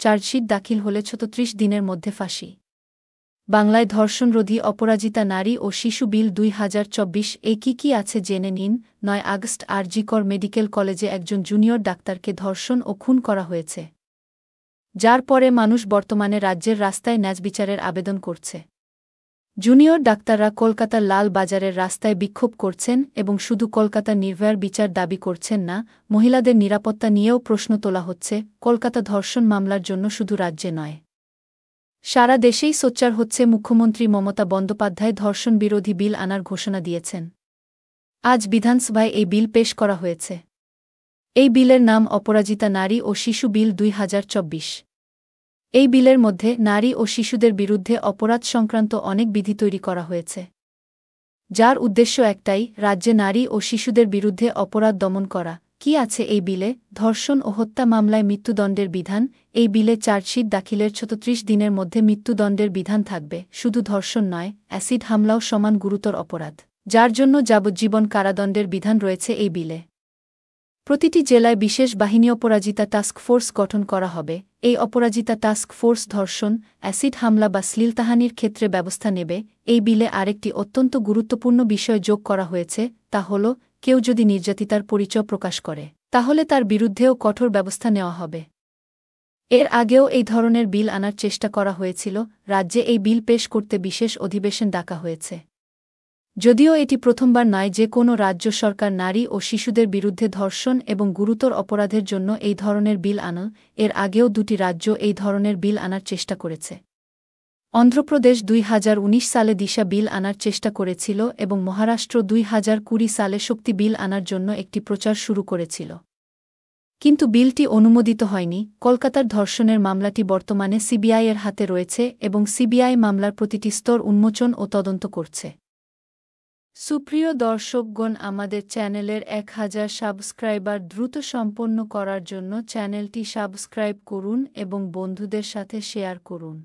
Chargesheet দাখিল হলে ৩৬ দিনের মধ্যে ফাঁসি। বাংলায় ধর্ষণরোধী অপরাজিতা নারী ও শিশু বিল ২০২৪ এ কি আছে জেনে নিন। ৯ আগস্ট আর.জি. কর মেডিকেল কলেজে একজন জুনিয়র ডাক্তারকে ধর্ষণ ও খুন করা হয়েছে, যার পরে মানুষ বর্তমানে রাজ্যের রাস্তায় ন্যায়বিচারের আবেদন করছে। জুনিয়র ডাক্তাররা কলকাতার লাল বাজারের রাস্তায় বিক্ষোভ করছেন এবং শুধু কলকাতার নির্ভয়ার বিচার দাবি করছেন না, মহিলাদের নিরাপত্তা নিয়েও প্রশ্ন তোলা হচ্ছে। কলকাতা ধর্ষণ মামলার জন্য শুধু রাজ্যে নয়, সারা দেশেই সোচ্চার হচ্ছে। মুখ্যমন্ত্রী মমতা বন্দ্যোপাধ্যায় ধর্ষণ বিরোধী বিল আনার ঘোষণা দিয়েছেন। আজ বিধানসভায় এই বিল পেশ করা হয়েছে। এই বিলের নাম অপরাজিতা নারী ও শিশু বিল ২০২৪। এই বিলের মধ্যে নারী ও শিশুদের বিরুদ্ধে অপরাধ সংক্রান্ত অনেক বিধি তৈরি করা হয়েছে, যার উদ্দেশ্য একটাই, রাজ্যে নারী ও শিশুদের বিরুদ্ধে অপরাধ দমন করা। কি আছে এই বিলে? ধর্ষণ ও হত্যা মামলায় মৃত্যুদণ্ডের বিধান। এই বিলে চার্জশিট দাখিলের ৩৬ দিনের মধ্যে মৃত্যুদণ্ডের বিধান থাকবে। শুধু ধর্ষণ নয়, অ্যাসিড হামলাও সমান গুরুতর অপরাধ, যার জন্য যাবজ্জীবন কারাদণ্ডের বিধান রয়েছে এই বিলে। প্রতিটি জেলায় বিশেষ বাহিনী অপরাজিতা টাস্ক ফোর্স গঠন করা হবে। এই অপরাজিতা টাস্ক ফোর্স ধর্ষণ, অ্যাসিড হামলা বা শ্লীলতাহানির ক্ষেত্রে ব্যবস্থা নেবে। এই বিলে আরেকটি অত্যন্ত গুরুত্বপূর্ণ বিষয় যোগ করা হয়েছে, তা হল কেউ যদি নির্যাতিতার পরিচয় প্রকাশ করে, তাহলে তার বিরুদ্ধেও কঠোর ব্যবস্থা নেওয়া হবে। এর আগেও এই ধরনের বিল আনার চেষ্টা করা হয়েছিল। রাজ্যে এই বিল পেশ করতে বিশেষ অধিবেশন ডাকা হয়েছে। যদিও এটি প্রথমবার নয় যে কোনো রাজ্য সরকার নারী ও শিশুদের বিরুদ্ধে ধর্ষণ এবং গুরুতর অপরাধের জন্য এই ধরনের বিল আনে। এর আগেও দুটি রাজ্য এই ধরনের বিল আনার চেষ্টা করেছে। অন্ধ্রপ্রদেশ ২০১৯ সালে দিশা বিল আনার চেষ্টা করেছিল এবং মহারাষ্ট্র ২০২০ সালে শক্তি বিল আনার জন্য একটি প্রচার শুরু করেছিল, কিন্তু বিলটি অনুমোদিত হয়নি। কলকাতার ধর্ষণের মামলাটি বর্তমানে সিবিআইয়ের হাতে রয়েছে এবং সিবিআই মামলার প্রতিটি স্তর উন্মোচন ও তদন্ত করছে। সুপ্রিয় দর্শকগণ, আমাদের চ্যানেলের ১০০০ সাবস্ক্রাইবার দ্রুত সম্পন্ন করার জন্য চ্যানেলটি সাবস্ক্রাইব করুন এবং বন্ধুদের সাথে শেয়ার করুন।